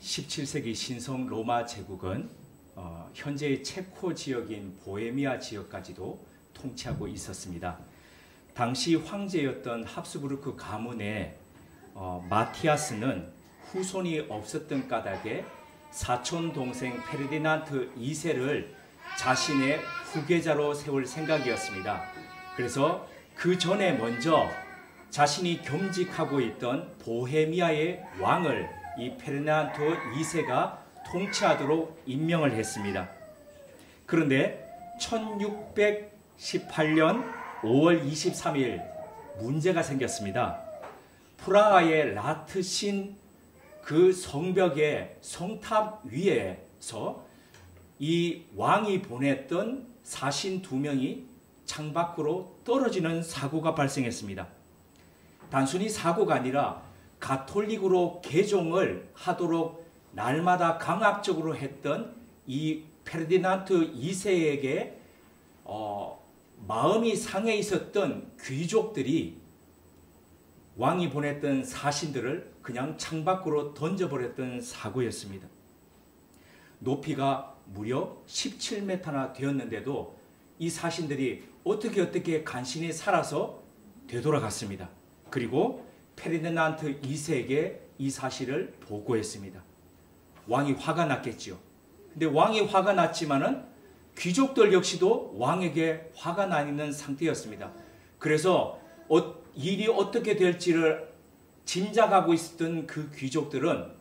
17세기 신성 로마 제국은 현재의 체코 지역인 보헤미아 지역까지도 통치하고 있었습니다. 당시 황제였던 합스부르크 가문의 마티아스는 후손이 없었던 까닭에 사촌 동생 페르디난트 2세를 자신의 후계자로 세울 생각이었습니다. 그래서 그 전에 먼저 자신이 겸직하고 있던 보헤미아의 왕을 이 페르디난트 2세가 통치하도록 임명을 했습니다. 그런데 1618년 5월 23일 문제가 생겼습니다. 프라하의 라트신 그 성벽의 성탑 위에서 이 왕이 보냈던 사신 2명이 창밖으로 떨어지는 사고가 발생했습니다. 단순히 사고가 아니라 가톨릭으로 개종을 하도록 날마다 강압적으로 했던 이 페르디난트 2세에게 마음이 상해 있었던 귀족들이 왕이 보냈던 사신들을 그냥 창밖으로 던져버렸던 사고였습니다. 높이가 무려 17m나 되었는데도 이 사신들이 어떻게 간신히 살아서 되돌아갔습니다. 그리고 페르디난트 2세에게 이 사실을 보고했습니다. 왕이 화가 났겠지요. 근데 왕이 화가 났지만은 귀족들 역시도 왕에게 화가 나 있는 상태였습니다. 그래서 일이 어떻게 될지를 짐작하고 있었던 그 귀족들은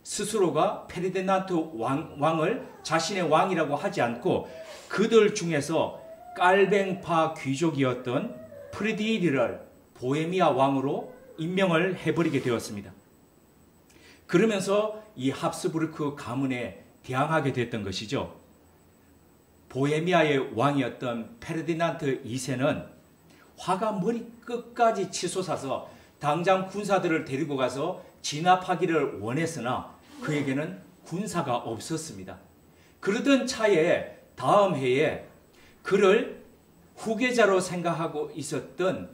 스스로가 페르디난트 왕을 자신의 왕이라고 하지 않고 그들 중에서 깔뱅파 귀족이었던 프리디리를 보헤미아 왕으로 임명을 해버리게 되었습니다. 그러면서 이 합스부르크 가문에 대항하게 됐던 것이죠. 보헤미아의 왕이었던 페르디난트 2세는 화가 머리 끝까지 치솟아서 당장 군사들을 데리고 가서 진압하기를 원했으나 그에게는 군사가 없었습니다. 그러던 차에 다음 해에 그를 후계자로 생각하고 있었던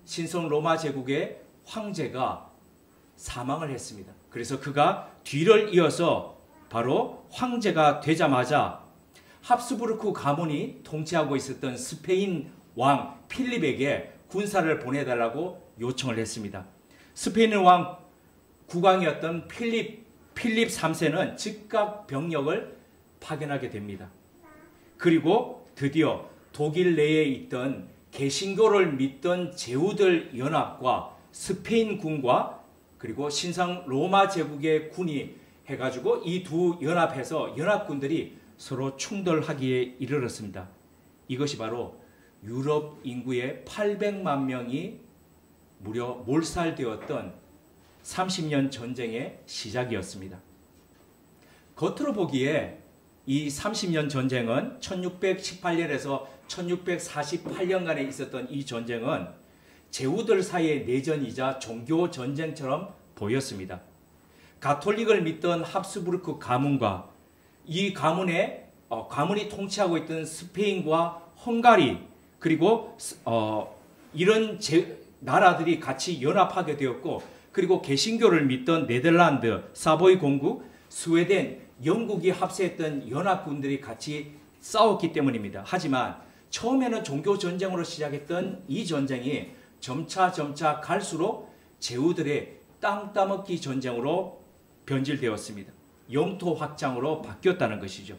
신성 로마 제국의 황제가 사망을 했습니다. 그래서 그가 뒤를 이어서 바로 황제가 되자마자 합스부르크 가문이 통치하고 있었던 스페인 왕 필립에게 군사를 보내달라고 요청을 했습니다. 스페인 왕 국왕이었던 필립 3세는 즉각 병력을 파견하게 됩니다. 그리고 드디어 독일 내에 있던 개신교를 믿던 제후들 연합과 스페인 군과 그리고 신성 로마 제국의 군이 해가지고 이 두 연합해서 연합군들이 서로 충돌하기에 이르렀습니다. 이것이 바로 유럽 인구의 800만 명이 무려 몰살되었던 30년 전쟁의 시작이었습니다. 겉으로 보기에 이 30년 전쟁은 1618년에서 1648년간에 있었던 이 전쟁은 제후들 사이의 내전이자 종교 전쟁처럼 보였습니다. 가톨릭을 믿던 합스부르크 가문과 이 가문이 통치하고 있던 스페인과 헝가리 그리고 이런 나라들이 같이 연합하게 되었고 그리고 개신교를 믿던 네덜란드, 사보이 공국, 스웨덴, 영국이 합세했던 연합군들이 같이 싸웠기 때문입니다. 하지만 처음에는 종교 전쟁으로 시작했던 이 전쟁이 점차 갈수록 제후들의 땅 따먹기 전쟁으로 변질되었습니다. 영토 확장으로 바뀌었다는 것이죠.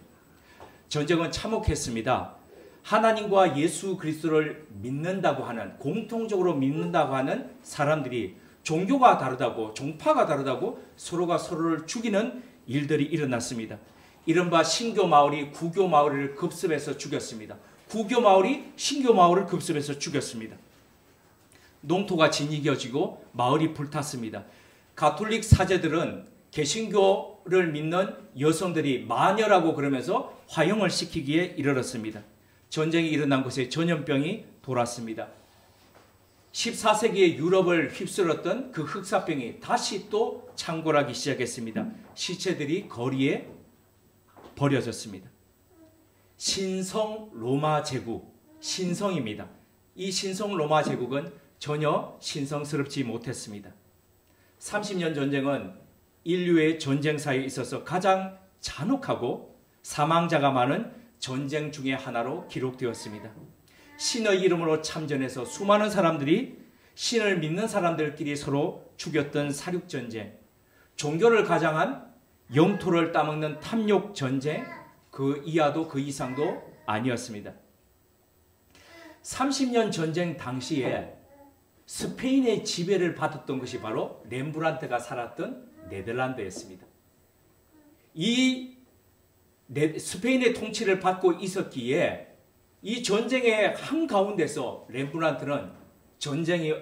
전쟁은 참혹했습니다. 하나님과 예수 그리스도를 믿는다고 하는 공통적으로 믿는다고 하는 사람들이 종교가 다르다고 종파가 다르다고 서로가 서로를 죽이는 일들이 일어났습니다. 이른바 신교 마을이 구교 마을을 급습해서 죽였습니다. 구교 마을이 신교 마을을 급습해서 죽였습니다. 농토가 진이겨지고 마을이 불탔습니다. 가톨릭 사제들은 개신교를 믿는 여성들이 마녀라고 그러면서 화형을 시키기에 이르렀습니다. 전쟁이 일어난 곳에 전염병이 돌았습니다. 14세기의 유럽을 휩쓸었던 그 흑사병이 다시 또 창궐하기 시작했습니다. 시체들이 거리에 버려졌습니다. 신성 로마 제국, 신성입니다. 이 신성 로마 제국은 전혀 신성스럽지 못했습니다. 30년 전쟁은 인류의 전쟁사에 있어서 가장 잔혹하고 사망자가 많은 전쟁 중의 하나로 기록되었습니다. 신의 이름으로 참전해서 수많은 사람들이 신을 믿는 사람들끼리 서로 죽였던 사륙전쟁, 종교를 가장한 영토를 따먹는 탐욕전쟁, 그 이하도 그 이상도 아니었습니다. 30년 전쟁 당시에 스페인의 지배를 받았던 것이 바로 렘브란트가 살았던 네덜란드였습니다. 이 스페인의 통치를 받고 있었기에 이 전쟁의 한가운데서 렘브란트는 전쟁이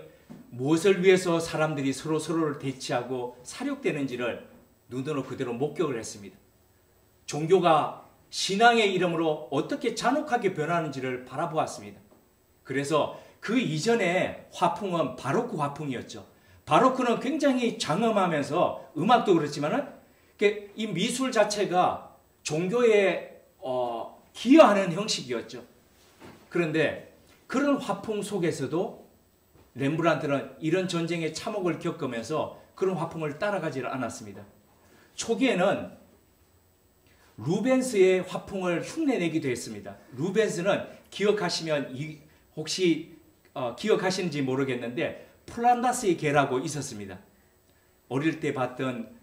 무엇을 위해서 사람들이 서로를 대치하고 사륙되는지를 눈으로 그대로 목격을 했습니다. 종교가 신앙의 이름으로 어떻게 잔혹하게 변하는지를 바라보았습니다. 그래서 그 이전에 화풍은 바로크 화풍이었죠. 바로크는 굉장히 장엄하면서 음악도 그렇지만은 이 미술 자체가 종교에 기여하는 형식이었죠. 그런데 그런 화풍 속에서도 렘브란트는 이런 전쟁의 참혹을 겪으면서 그런 화풍을 따라가지 않았습니다. 초기에는 루벤스의 화풍을 흉내내기도 했습니다. 루벤스는 기억하시면 혹시 기억하시는지 모르겠는데 플란다스의 개라고 있었습니다. 어릴 때 봤던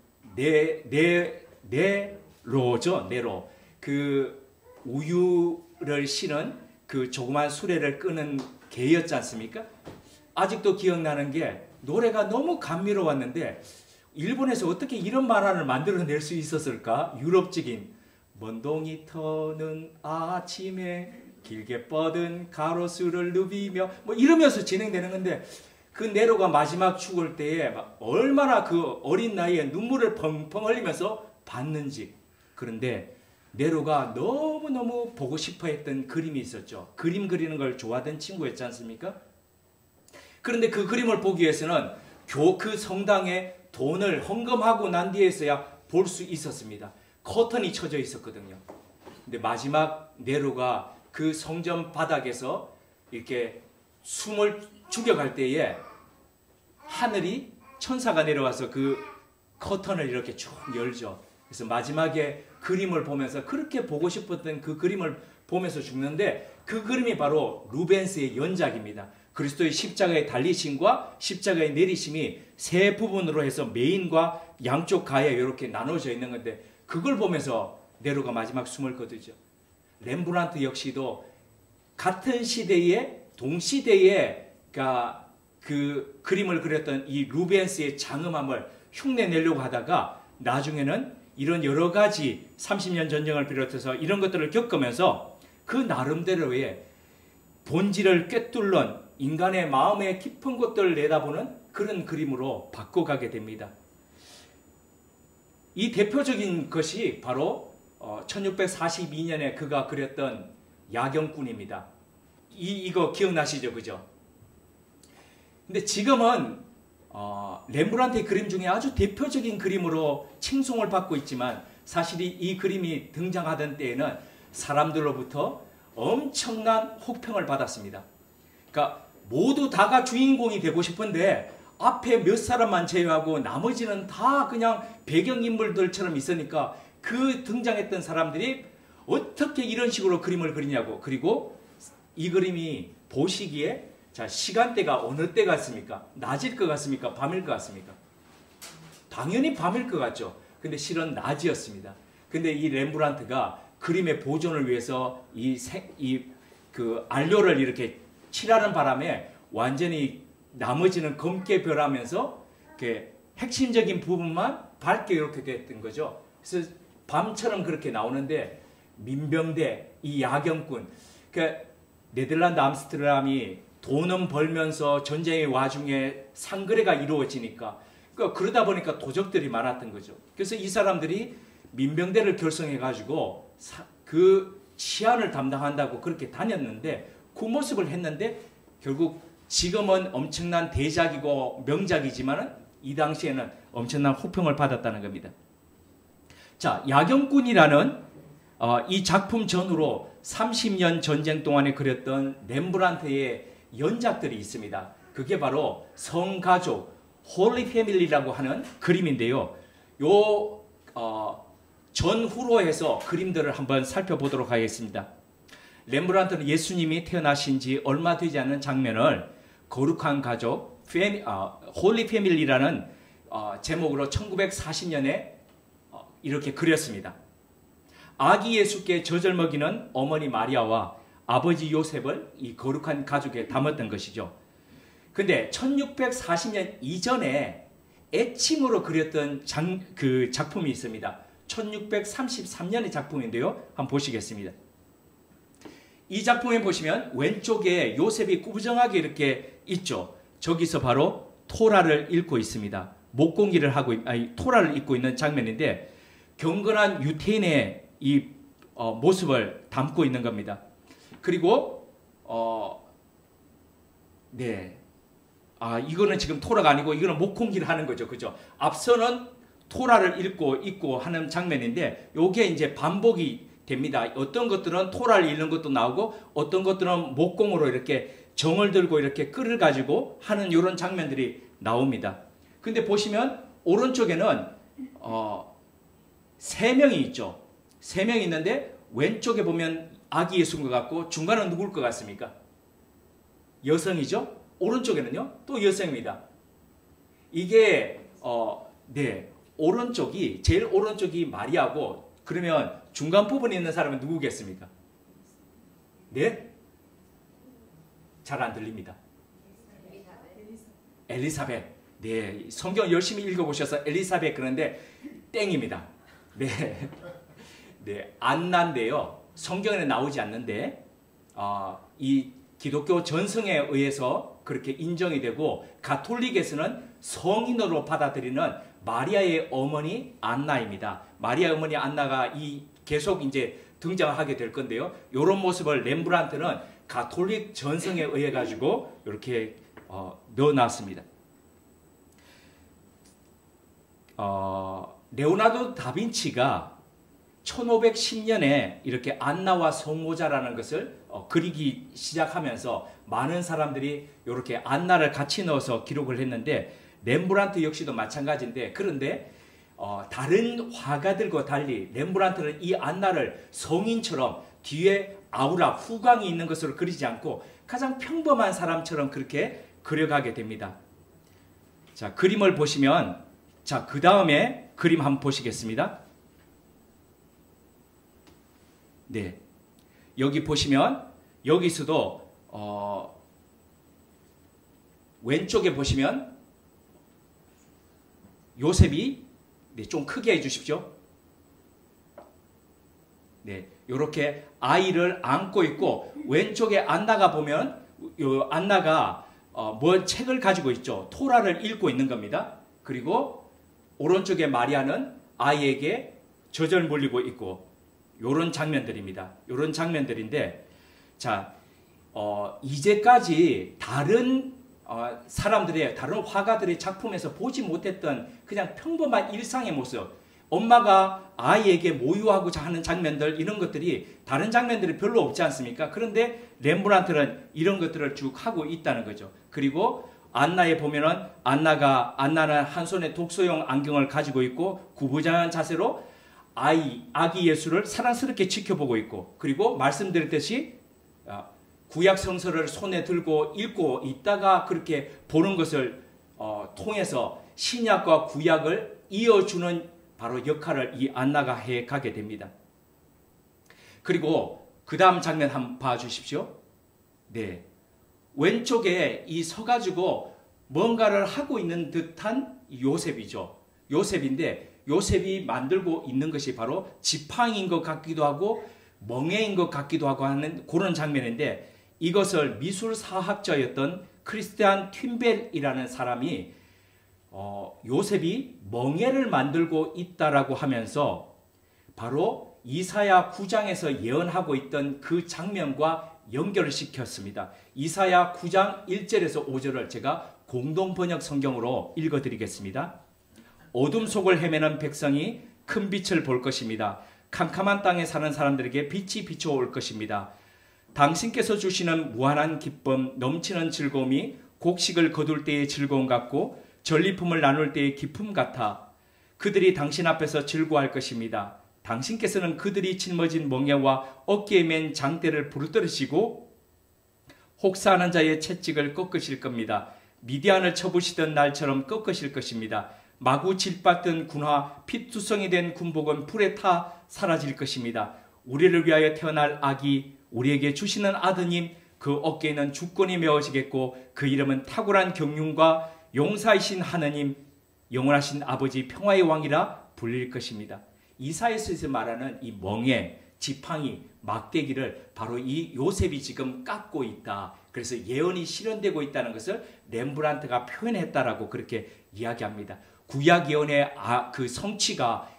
네로죠. 네로. 그 우유를 실은 그 조그만 수레를 끄는 개였지 않습니까? 아직도 기억나는 게 노래가 너무 감미로웠는데 일본에서 어떻게 이런 만화를 만들어낼 수 있었을까? 유럽적인 먼동이 터는 아침에 길게 뻗은 가로수를 누비며 뭐 이러면서 진행되는 건데 그 네로가 마지막 죽을 때에 얼마나 그 어린 나이에 눈물을 펑펑 흘리면서 봤는지. 그런데 네로가 너무너무 보고 싶어 했던 그림이 있었죠. 그림 그리는 걸 좋아하던 친구였지 않습니까? 그런데 그 그림을 보기 위해서는 그 성당에 돈을 헌금하고 난 뒤에서야 볼 수 있었습니다. 커튼이 쳐져 있었거든요. 근데 마지막 네로가 그 성전 바닥에서 이렇게 숨을 죽여갈 때에 하늘이 천사가 내려와서 그 커튼을 이렇게 쭉 열죠. 그래서 마지막에 그림을 보면서 그렇게 보고 싶었던 그 그림을 보면서 죽는데 그 그림이 바로 루벤스의 연작입니다. 그리스도의 십자가의 달리심과 십자가의 내리심이 세 부분으로 해서 메인과 양쪽 가에 이렇게 나눠져 있는 건데 그걸 보면서 네로가 마지막 숨을 거두죠. 렘브란트 역시도 같은 시대에 동시대에 그 그림을 그렸던 이 루벤스의 장엄함을 흉내내려고 하다가 나중에는 이런 여러 가지 30년 전쟁을 비롯해서 이런 것들을 겪으면서 그 나름대로의 본질을 꿰뚫는 인간의 마음의 깊은 곳들을 내다보는 그런 그림으로 바꿔가게 됩니다. 이 대표적인 것이 바로 1642년에 그가 그렸던 야경꾼입니다. 이거 기억나시죠? 그죠? 근데 지금은 렘브란트의 그림 중에 아주 대표적인 그림으로 칭송을 받고 있지만 사실 이 그림이 등장하던 때에는 사람들로부터 엄청난 혹평을 받았습니다. 그러니까 모두 다가 주인공이 되고 싶은데 앞에 몇 사람만 제외하고 나머지는 다 그냥 배경인물들처럼 있으니까 그 등장했던 사람들이 어떻게 이런 식으로 그림을 그리냐고. 그리고 이 그림이 보시기에 자, 시간대가 어느 때 같습니까? 낮일 것 같습니까? 밤일 것 같습니까? 당연히 밤일 것 같죠. 근데 실은 낮이었습니다. 근데 이 렘브란트가 그림의 보존을 위해서 그 안료를 이렇게 칠하는 바람에 완전히 나머지는 검게 변하면서 이렇게 핵심적인 부분만 밝게 이렇게 됐던 거죠. 그래서 밤처럼 그렇게 나오는데 민병대, 이 야경꾼, 그러니까 네덜란드 암스테르담이 돈은 벌면서 전쟁의 와중에 상거래가 이루어지니까 그러다 보니까 도적들이 많았던 거죠. 그래서 이 사람들이 민병대를 결성해 가지고 그 치안을 담당한다고 그렇게 다녔는데 그 모습을 했는데 결국 지금은 엄청난 대작이고 명작이지만 이 당시에는 엄청난 호평을 받았다는 겁니다. 자, 야경꾼이라는 이 작품 전후로 30년 전쟁 동안에 그렸던 렘브란트의 연작들이 있습니다. 그게 바로 성가족, 홀리 패밀리라고 하는 그림인데요. 요 전후로 해서 그림들을 한번 살펴보도록 하겠습니다. 렘브란트는 예수님이 태어나신 지 얼마 되지 않은 장면을 거룩한 가족, 홀리 패밀리라는 제목으로 1940년에 이렇게 그렸습니다. 아기 예수께 젖을 먹이는 어머니 마리아와 아버지 요셉을 이 거룩한 가족에 담았던 것이죠. 근데 1640년 이전에 애칭으로 그렸던 그 작품이 있습니다. 1633년의 작품인데요. 한번 보시겠습니다. 이 작품에 보시면 왼쪽에 요셉이 꾸부정하게 이렇게 있죠. 저기서 바로 토라를 읽고 있습니다. 목공기를 하고, 토라를 읽고 있는 장면인데 경건한 유태인의 이 모습을 담고 있는 겁니다. 그리고 이거는 지금 토라가 아니고 이거는 목공기를 하는 거죠. 그죠? 앞서는 토라를 읽고 있고 하는 장면인데 요게 이제 반복이 됩니다. 어떤 것들은 토라를 읽는 것도 나오고 어떤 것들은 목공으로 이렇게 정을 들고 이렇게 끌을 가지고 하는 이런 장면들이 나옵니다. 근데 보시면 오른쪽에는 3명이 있죠. 3명이 있는데 왼쪽에 보면 아기 예수인 것 같고 중간은 누굴 것 같습니까? 여성이죠. 오른쪽에는요 또 여성입니다. 이게 오른쪽이 제일 오른쪽이 마리아고 그러면 중간 부분에 있는 사람은 누구겠습니까? 네? 잘 안 들립니다. 엘리사벳. 네, 성경 열심히 읽어보셔서 엘리사벳 그런데 땡입니다. 네, 안나인데요. 성경에 나오지 않는데 이 기독교 전승에 의해서 그렇게 인정이 되고 가톨릭에서는 성인으로 받아들이는 마리아의 어머니 안나입니다. 마리아의 어머니 안나가 계속 이제 등장하게 될 건데요. 이런 모습을 렘브란트는 가톨릭 전승에 의해 가지고 이렇게 넣어놨습니다. 레오나르도 다빈치가 1510년에 이렇게 안나와 성모자라는 것을 그리기 시작하면서 많은 사람들이 이렇게 안나를 같이 넣어서 기록을 했는데 렘브란트 역시도 마찬가지인데 그런데 다른 화가들과 달리 렘브란트는 이 안나를 성인처럼 뒤에 아우라 후광이 있는 것으로 그리지 않고 가장 평범한 사람처럼 그렇게 그려가게 됩니다. 자, 그림을 보시면 자, 그 다음에 그림 한번 보시겠습니다. 네, 여기 보시면 여기서도 왼쪽에 보시면 요셉이 좀 크게 해주십시오. 네, 이렇게 아이를 안고 있고 왼쪽에 안나가 보면 안나가 뭐 책을 가지고 있죠. 토라를 읽고 있는 겁니다. 그리고 오른쪽에 마리아는 아이에게 젖을 물리고 있고 요런 장면들입니다. 요런 장면들인데 자, 이제까지 다른 사람들의 다른 화가들의 작품에서 보지 못했던 그냥 평범한 일상의 모습, 엄마가 아이에게 모유하고자 하는 장면들 이런 것들이 다른 장면들이 별로 없지 않습니까? 그런데 렘브란트는 이런 것들을 쭉 하고 있다는 거죠. 그리고 안나에 보면은 안나는 한 손에 독서용 안경을 가지고 있고 구부정한 자세로 아기 예수를 사랑스럽게 지켜보고 있고 그리고 말씀드렸듯이 구약 성서를 손에 들고 읽고 있다가 그렇게 보는 것을 통해서 신약과 구약을 이어주는 바로 역할을 이 안나가 해가게 됩니다. 그리고 그 다음 장면 한번 봐주십시오. 네, 왼쪽에 이 서가지고 뭔가를 하고 있는 듯한 요셉이죠. 요셉인데 요셉이 만들고 있는 것이 바로 지팡이인 것 같기도 하고 멍에인 것 같기도 하고 하는 그런 장면인데 이것을 미술사학자였던 크리스티안 튠벨이라는 사람이 요셉이 멍에를 만들고 있다라고 하면서 바로 이사야 9장에서 예언하고 있던 그 장면과 연결을 시켰습니다. 이사야 9장 1절에서 5절을 제가 공동번역 성경으로 읽어드리겠습니다. 어둠 속을 헤매는 백성이 큰 빛을 볼 것입니다. 캄캄한 땅에 사는 사람들에게 빛이 비춰올 것입니다. 당신께서 주시는 무한한 기쁨, 넘치는 즐거움이 곡식을 거둘 때의 즐거움 같고 전리품을 나눌 때의 기쁨 같아 그들이 당신 앞에서 즐거워할 것입니다. 당신께서는 그들이 짊어진 멍에와 어깨에 맨 장대를 부르뜨리시고 혹사하는 자의 채찍을 꺾으실 겁니다. 미디안을 쳐부시던 날처럼 꺾으실 것입니다. 마구 질받던 군화, 피투성이 된 군복은 불에 타 사라질 것입니다. 우리를 위하여 태어날 아기, 우리에게 주시는 아드님, 그 어깨에는 주권이 메어지겠고 그 이름은 탁월한 경륜과 용사이신 하느님, 영원하신 아버지 평화의 왕이라 불릴 것입니다. 이사야서에서 말하는 이 멍에, 지팡이, 막대기를 바로 이 요셉이 지금 깎고 있다. 그래서 예언이 실현되고 있다는 것을 렘브란트가 표현했다라고 그렇게 이야기합니다. 구약 예언의 그 성취가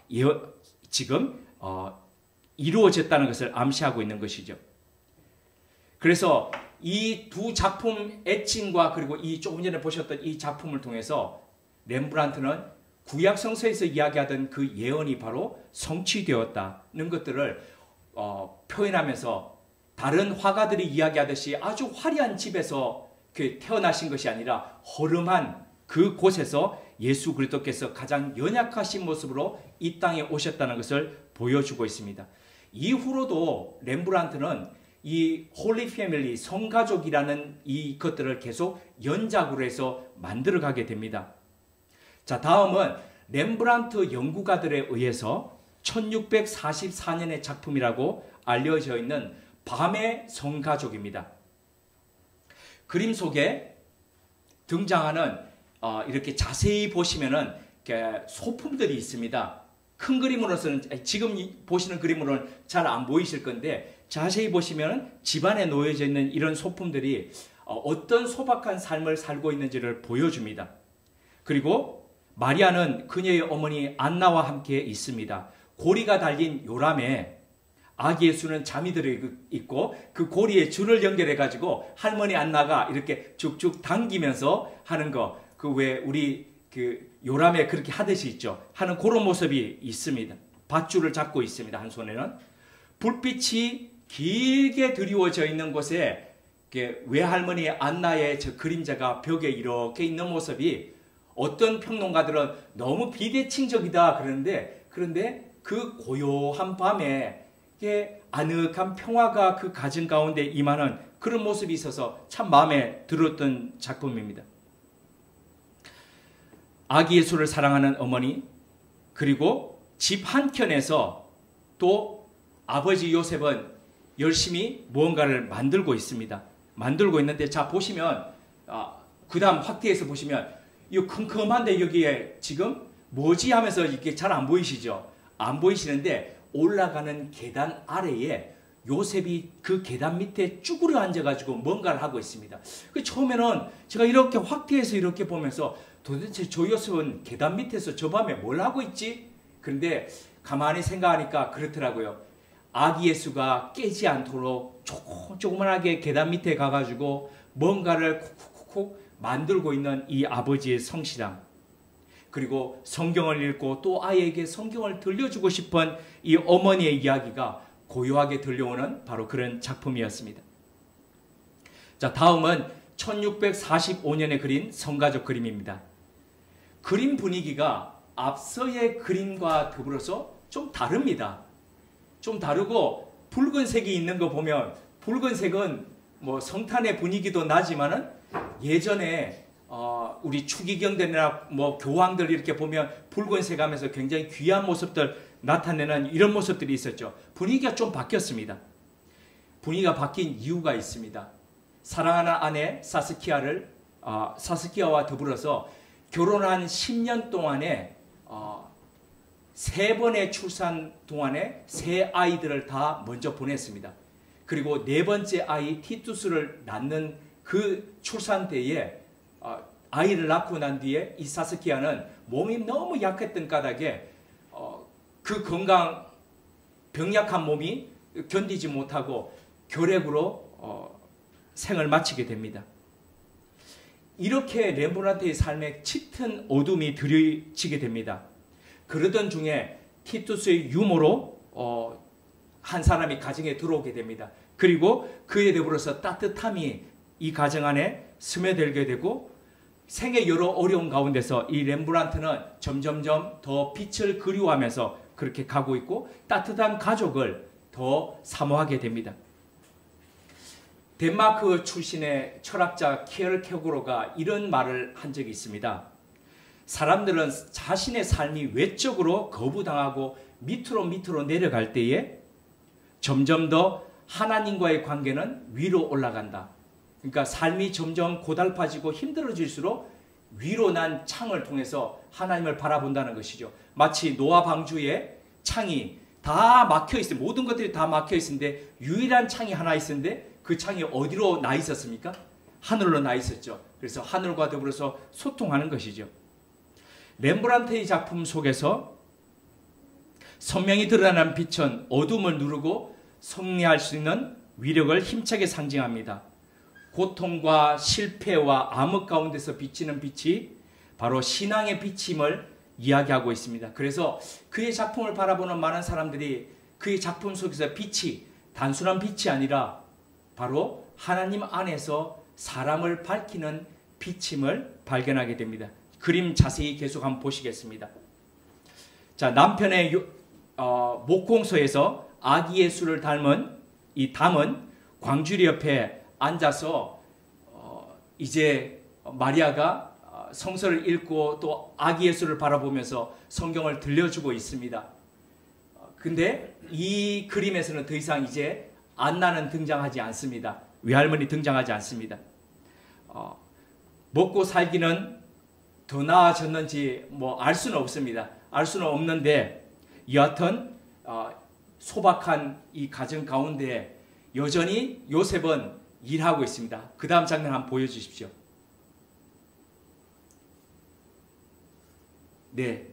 지금 이루어졌다는 것을 암시하고 있는 것이죠. 그래서 이 두 작품 애칭과 그리고 이 조금 전에 보셨던 이 작품을 통해서 렘브란트는 구약 성서에서 이야기하던 그 예언이 바로 성취되었다는 것들을 표현하면서 다른 화가들이 이야기하듯이 아주 화려한 집에서 태어나신 것이 아니라 허름한 그 곳에서 예수 그리스도께서 가장 연약하신 모습으로 이 땅에 오셨다는 것을 보여주고 있습니다. 이후로도 렘브란트는 이 홀리 패밀리, 성가족이라는 이 것들을 계속 연작으로 해서 만들어가게 됩니다. 자, 다음은 렘브란트 연구가들에 의해서 1644년의 작품이라고 알려져 있는 밤의 성가족입니다. 그림 속에 등장하는 이렇게 자세히 보시면은 소품들이 있습니다. 큰 그림으로서는 지금 보시는 그림으로는 잘 안 보이실 건데 자세히 보시면 집안에 놓여져 있는 이런 소품들이 어떤 소박한 삶을 살고 있는지를 보여줍니다. 그리고 마리아는 그녀의 어머니 안나와 함께 있습니다. 고리가 달린 요람에 아기 예수는 잠이 들어 있고 그 고리에 줄을 연결해 가지고 할머니 안나가 이렇게 쭉쭉 당기면서 하는 거, 그 왜 우리 그 요람에 그렇게 하듯이 있죠. 하는 그런 모습이 있습니다. 밧줄을 잡고 있습니다. 한 손에는 불빛이 길게 드리워져 있는 곳에 외할머니 안나의 저 그림자가 벽에 이렇게 있는 모습이 어떤 평론가들은 너무 비대칭적이다 그런데 그 고요한 밤에 아늑한 평화가 그 가정 가운데 임하는 그런 모습이 있어서 참 마음에 들었던 작품입니다. 아기 예수를 사랑하는 어머니, 그리고 집 한켠에서 또 아버지 요셉은 열심히 무언가를 만들고 있습니다. 만들고 있는데 자 보시면 그 다음 확대해서 보시면 이 컴컴한데 여기에 지금 뭐지 하면서 이게 잘 안 보이시죠? 안 보이시는데 올라가는 계단 아래에 요셉이 그 계단 밑에 쭈그려 앉아가지고 뭔가를 하고 있습니다. 처음에는 제가 이렇게 확대해서 이렇게 보면서 도대체 저 요셉은 계단 밑에서 저 밤에 뭘 하고 있지? 그런데 가만히 생각하니까 그렇더라고요. 아기 예수가 깨지 않도록 조그만하게 계단 밑에 가가지고 뭔가를 콕콕콕 만들고 있는 이 아버지의 성실함, 그리고 성경을 읽고 또 아이에게 성경을 들려주고 싶은 이 어머니의 이야기가 고요하게 들려오는 바로 그런 작품이었습니다. 자, 다음은 1645년에 그린 성가족 그림입니다. 그림 분위기가 앞서의 그림과 더불어서 좀 다릅니다. 좀 다르고 붉은색이 있는 거 보면 붉은색은 뭐 성탄의 분위기도 나지만은 예전에 우리 추기경들이나 뭐 교황들 이렇게 보면 붉은색 하면서 굉장히 귀한 모습들 나타내는 이런 모습들이 있었죠. 분위기가 좀 바뀌었습니다. 분위기가 바뀐 이유가 있습니다. 사랑하는 아내 사스키아와 더불어서 결혼한 10년 동안에 3번의 출산 동안에 3아이들을 다 먼저 보냈습니다. 그리고 4번째 아이 티투스를 낳는 그 출산 때에 아이를 낳고 난 뒤에 이 사스키아는 몸이 너무 약했던 까닭에 그 병약한 몸이 견디지 못하고 결핵으로 생을 마치게 됩니다. 이렇게 렘브란트의 삶에 짙은 어둠이 들이치게 됩니다. 그러던 중에 티투스의 유모로 한 사람이 가정에 들어오게 됩니다. 그리고 그에 더불어서 따뜻함이 이 가정 안에 스며들게 되고 생의 여러 어려운 가운데서 이 렘브란트는 점점점 더 빛을 그리워하면서 그렇게 가고 있고 따뜻한 가족을 더 사모하게 됩니다. 덴마크 출신의 철학자 키어케고르가 이런 말을 한 적이 있습니다. 사람들은 자신의 삶이 외적으로 거부당하고 밑으로 내려갈 때에 점점 더 하나님과의 관계는 위로 올라간다. 그러니까 삶이 점점 고달파지고 힘들어질수록 위로 난 창을 통해서 하나님을 바라본다는 것이죠. 마치 노아 방주에 창이 다 막혀 있어요. 모든 것들이 다 막혀 있는데 유일한 창이 하나 있었는데 그 창이 어디로 나 있었습니까? 하늘로 나 있었죠. 그래서 하늘과 더불어서 소통하는 것이죠. 렘브란트의 작품 속에서 선명히 드러나는 빛은 어둠을 누르고 승리할 수 있는 위력을 힘차게 상징합니다. 고통과 실패와 암흑 가운데서 비치는 빛이 바로 신앙의 빛임을 이야기하고 있습니다. 그래서 그의 작품을 바라보는 많은 사람들이 그의 작품 속에서 빛이 단순한 빛이 아니라 바로 하나님 안에서 사람을 밝히는 빛임을 발견하게 됩니다. 그림 자세히 계속 한번 보시겠습니다. 자, 남편의 목공소에서 아기 예수를 담은 광주리 옆에 앉아서 이제 마리아가 성서를 읽고 또 아기 예수를 바라보면서 성경을 들려주고 있습니다. 근데 이 그림에서는 더 이상 이제 안나는 등장하지 않습니다. 외할머니 등장하지 않습니다. 먹고 살기는 더 나아졌는지 뭐 알 수는 없습니다. 알 수는 없는데 여하튼 소박한 이 가정 가운데 여전히 요셉은 일하고 있습니다. 그 다음 장면 한번 보여주십시오. 네,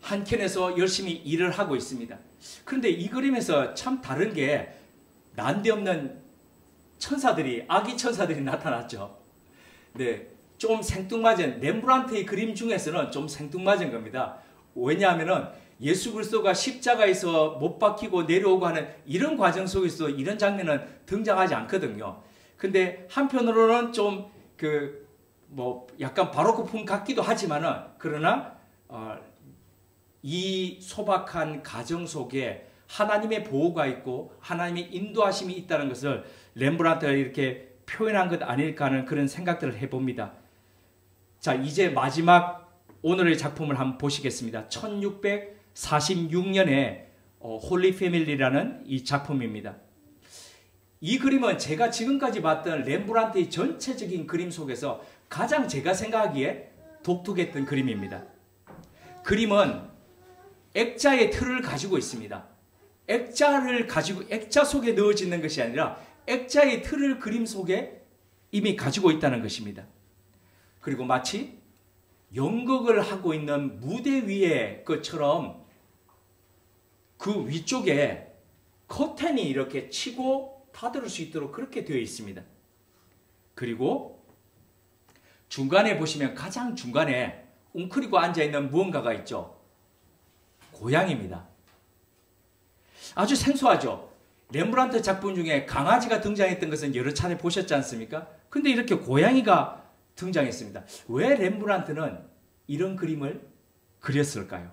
한켠에서 열심히 일을 하고 있습니다. 그런데 이 그림에서 참 다른 게 난데없는 천사들이, 아기 천사들이 나타났죠. 네, 좀 생뚱맞은, 렘브란트의 그림 중에서는 좀 생뚱맞은 겁니다. 왜냐하면은 예수 그리스도가 십자가에서 못 박히고 내려오고 하는 이런 과정 속에서 이런 장면은 등장하지 않거든요. 근데 한편으로는 좀 약간 바로크풍 같기도 하지만은 그러나 이 소박한 가정 속에 하나님의 보호가 있고 하나님의 인도하심이 있다는 것을 렘브란트가 이렇게 표현한 것 아닐까 하는 그런 생각들을 해봅니다. 자, 이제 마지막 오늘의 작품을 한번 보시겠습니다. 1646년에 홀리 패밀리라는 이 작품입니다. 이 그림은 제가 지금까지 봤던 렘브란트의 전체적인 그림 속에서 가장 제가 생각하기에 독특했던 그림입니다. 그림은 액자의 틀을 가지고 있습니다. 액자 속에 넣어지는 것이 아니라 액자의 틀을 그림 속에 이미 가지고 있다는 것입니다. 그리고 마치 연극을 하고 있는 무대 위에 것처럼 그 위쪽에 커튼이 이렇게 치고 타들을 수 있도록 그렇게 되어 있습니다. 그리고 중간에 보시면 가장 중간에 웅크리고 앉아있는 무언가가 있죠. 고양이입니다. 아주 생소하죠. 렘브란트 작품 중에 강아지가 등장했던 것은 여러 차례 보셨지 않습니까? 근데 이렇게 고양이가 등장했습니다. 왜 렘브란트는 이런 그림을 그렸을까요?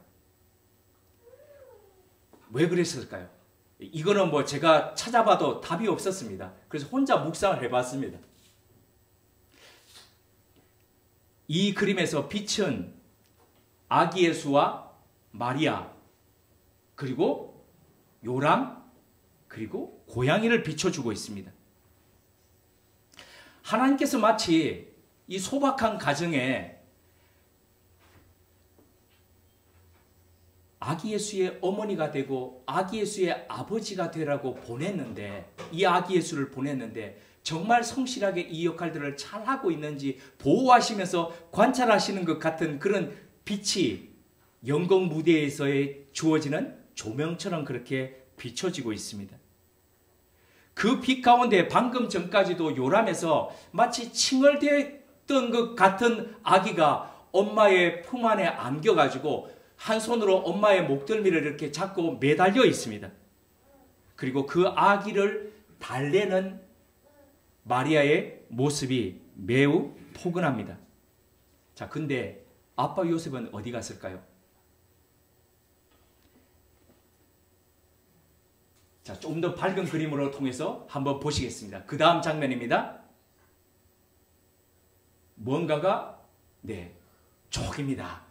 왜 그랬을까요? 이거는 뭐 제가 찾아봐도 답이 없었습니다. 그래서 혼자 묵상을 해봤습니다. 이 그림에서 빛은 아기 예수와 마리아, 그리고 요람, 그리고 고양이를 비춰주고 있습니다. 하나님께서 마치 이 소박한 가정에 아기 예수의 어머니가 되고 아기 예수의 아버지가 되라고 보냈는데, 이 아기 예수를 보냈는데 정말 성실하게 이 역할들을 잘하고 있는지 보호하시면서 관찰하시는 것 같은 그런 빛이 연극 무대에서의 주어지는 조명처럼 그렇게 비춰지고 있습니다. 그 빛 가운데 방금 전까지도 요람에서 마치 칭얼댔던 것 같은 아기가 엄마의 품 안에 안겨가지고 한 손으로 엄마의 목덜미를 이렇게 잡고 매달려 있습니다. 그리고 그 아기를 달래는 마리아의 모습이 매우 포근합니다. 자, 근데 아빠 요셉은 어디 갔을까요? 자, 좀 더 밝은 그림으로 통해서 한번 보시겠습니다. 그 다음 장면입니다. 뭔가가 족입니다.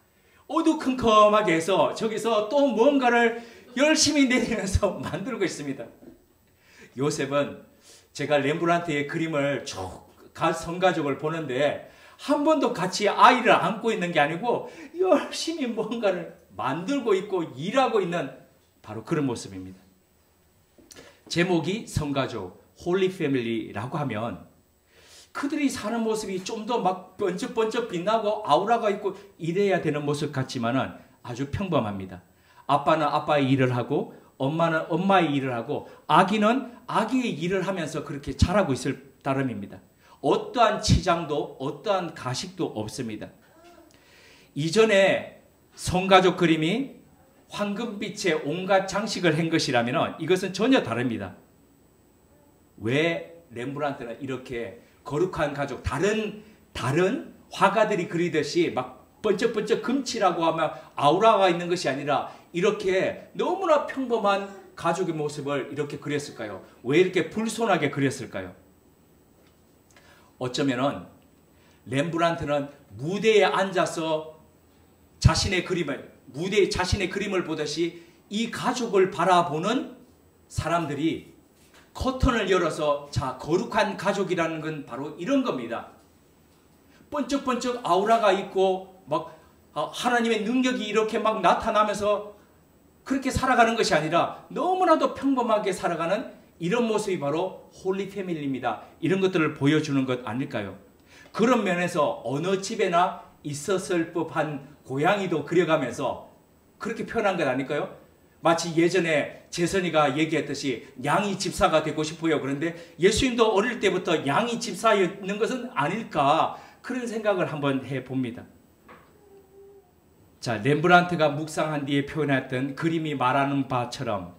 어두컴컴하게 해서 저기서 또 뭔가를 열심히 내리면서 만들고 있습니다. 요셉은 제가 렘브란트의 그림을 쭉 성가족을 보는데 한 번도 같이 아이를 안고 있는 게 아니고 열심히 뭔가를 만들고 있고 일하고 있는 바로 그런 모습입니다. 제목이 성가족, 홀리 패밀리라고 하면 그들이 사는 모습이 좀 더 막 번쩍번쩍 빛나고 아우라가 있고 이래야 되는 모습 같지만은 아주 평범합니다. 아빠는 아빠의 일을 하고 엄마는 엄마의 일을 하고 아기는 아기의 일을 하면서 그렇게 자라고 있을 따름입니다. 어떠한 치장도 어떠한 가식도 없습니다. 이전에 성가족 그림이 황금빛에 온갖 장식을 한 것이라면 이것은 전혀 다릅니다. 왜 렘브란트는 이렇게 거룩한 가족, 다른 화가들이 그리듯이 막 번쩍번쩍 금칠하고 하면 아우라가 있는 것이 아니라 이렇게 너무나 평범한 가족의 모습을 이렇게 그렸을까요? 왜 이렇게 불손하게 그렸을까요? 어쩌면은 렘브란트는 무대에 앉아서 자신의 그림을 보듯이 이 가족을 바라보는 사람들이 커튼을 열어서 자, 거룩한 가족이라는 건 바로 이런 겁니다. 번쩍번쩍 아우라가 있고 막 하나님의 능력이 이렇게 막 나타나면서 그렇게 살아가는 것이 아니라 너무나도 평범하게 살아가는 이런 모습이 바로 홀리 패밀리입니다. 이런 것들을 보여주는 것 아닐까요? 그런 면에서 어느 집에나 있었을 법한 고양이도 그려가면서 그렇게 표현한 것 아닐까요? 마치 예전에 재선이가 얘기했듯이 양이 집사가 되고 싶어요. 그런데 예수님도 어릴 때부터 양이 집사였는 것은 아닐까 그런 생각을 한번 해봅니다. 자, 렘브란트가 묵상한 뒤에 표현했던 그림이 말하는 바처럼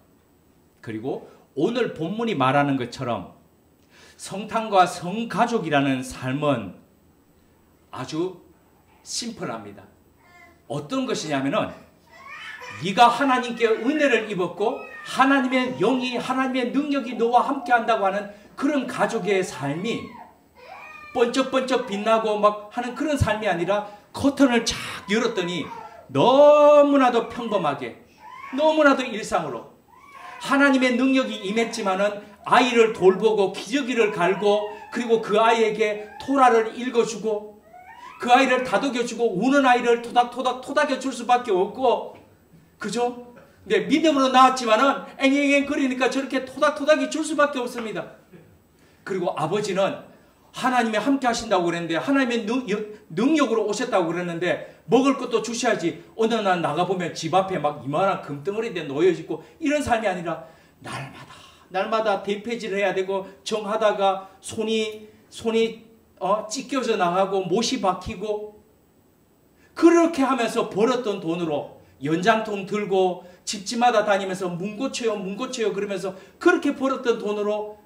그리고 오늘 본문이 말하는 것처럼 성탄과 성가족이라는 삶은 아주 심플합니다. 어떤 것이냐면은 네가 하나님께 은혜를 입었고 하나님의 영이 하나님의 능력이 너와 함께 한다고 하는 그런 가족의 삶이 번쩍번쩍 빛나고 막 하는 그런 삶이 아니라 커튼을 쫙 열었더니 너무나도 평범하게 너무나도 일상으로 하나님의 능력이 임했지만은 아이를 돌보고 기저귀를 갈고 그리고 그 아이에게 토라를 읽어주고 그 아이를 다독여주고 우는 아이를 토닥토닥 토닥여줄 수밖에 없고 그죠? 네, 믿음으로 나왔지만은 앵앵앵 거리니까 저렇게 토닥토닥이 줄 수밖에 없습니다. 그리고 아버지는 하나님이 함께 하신다고 그랬는데 하나님의 능력으로 오셨다고 그랬는데 먹을 것도 주셔야지 어느 날 나가보면 집 앞에 막 이만한 금덩어리에 놓여있고 이런 삶이 아니라 날마다 대폐질을 해야 되고 정하다가 손이 찢겨져 나가고 못이 박히고 그렇게 하면서 벌었던 돈으로 연장통 들고 집집마다 다니면서 문 고쳐요 그러면서 그렇게 벌었던 돈으로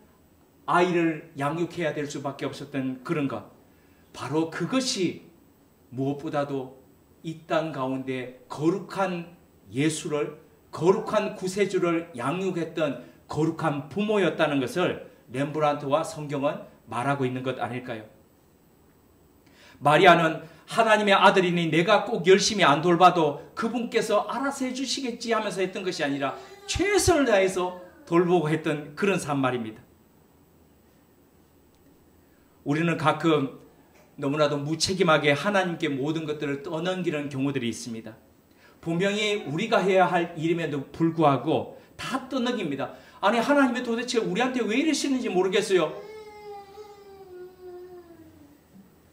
아이를 양육해야 될 수밖에 없었던 그런 것. 바로 그것이 무엇보다도 이 땅 가운데 거룩한 예수를 거룩한 구세주를 양육했던 거룩한 부모였다는 것을 렘브란트와 성경은 말하고 있는 것 아닐까요? 마리아는 하나님의 아들이니 내가 꼭 열심히 안 돌봐도 그분께서 알아서 해주시겠지 하면서 했던 것이 아니라 최선을 다해서 돌보고 했던 그런 삶 말입니다. 우리는 가끔 너무나도 무책임하게 하나님께 모든 것들을 떠넘기는 경우들이 있습니다. 분명히 우리가 해야 할 일임에도 불구하고 다 떠넘깁니다. 아니 하나님이 도대체 우리한테 왜 이러시는지 모르겠어요.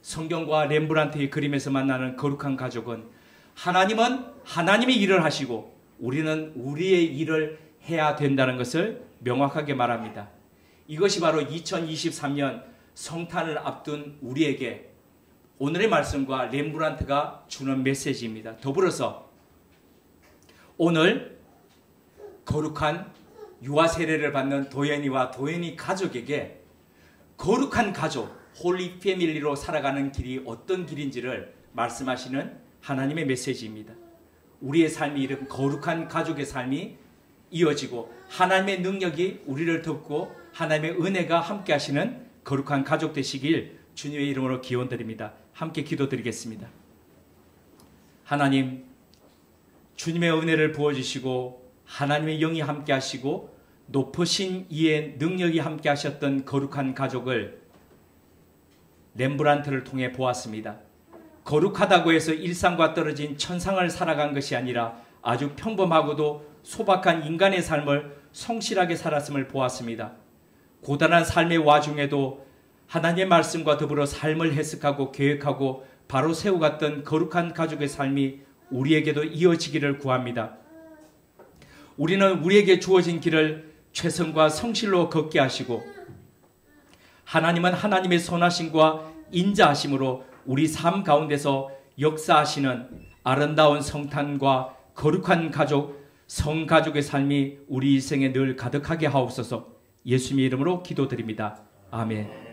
성경과 렘브란트의 그림에서 만나는 거룩한 가족은 하나님은 하나님의 일을 하시고 우리는 우리의 일을 해야 된다는 것을 명확하게 말합니다. 이것이 바로 2023년 성탄을 앞둔 우리에게 오늘의 말씀과 렘브란트가 주는 메시지입니다. 더불어서 오늘 거룩한 유아 세례를 받는 도연이와 도연이 가족에게 거룩한 가족 홀리 패밀리로 살아가는 길이 어떤 길인지를 말씀하시는 하나님의 메시지입니다. 우리의 삶이 이런 거룩한 가족의 삶이 이어지고 하나님의 능력이 우리를 덮고 하나님의 은혜가 함께 하시는 거룩한 가족 되시길 주님의 이름으로 기원드립니다. 함께 기도드리겠습니다. 하나님, 주님의 은혜를 부어주시고 하나님의 영이 함께 하시고 높으신 이의 능력이 함께 하셨던 거룩한 가족을 렘브란트를 통해 보았습니다. 거룩하다고 해서 일상과 떨어진 천상을 살아간 것이 아니라 아주 평범하고도 소박한 인간의 삶을 성실하게 살았음을 보았습니다. 고단한 삶의 와중에도 하나님의 말씀과 더불어 삶을 해석하고 계획하고 바로 세워갔던 거룩한 가족의 삶이 우리에게도 이어지기를 구합니다. 우리는 우리에게 주어진 길을 최선과 성실로 걷게 하시고 하나님은 하나님의 선하심과 인자하심으로 우리 삶 가운데서 역사하시는 아름다운 성탄과 거룩한 가족, 성가족의 삶이 우리 인생에 늘 가득하게 하옵소서. 예수님의 이름으로 기도드립니다. 아멘.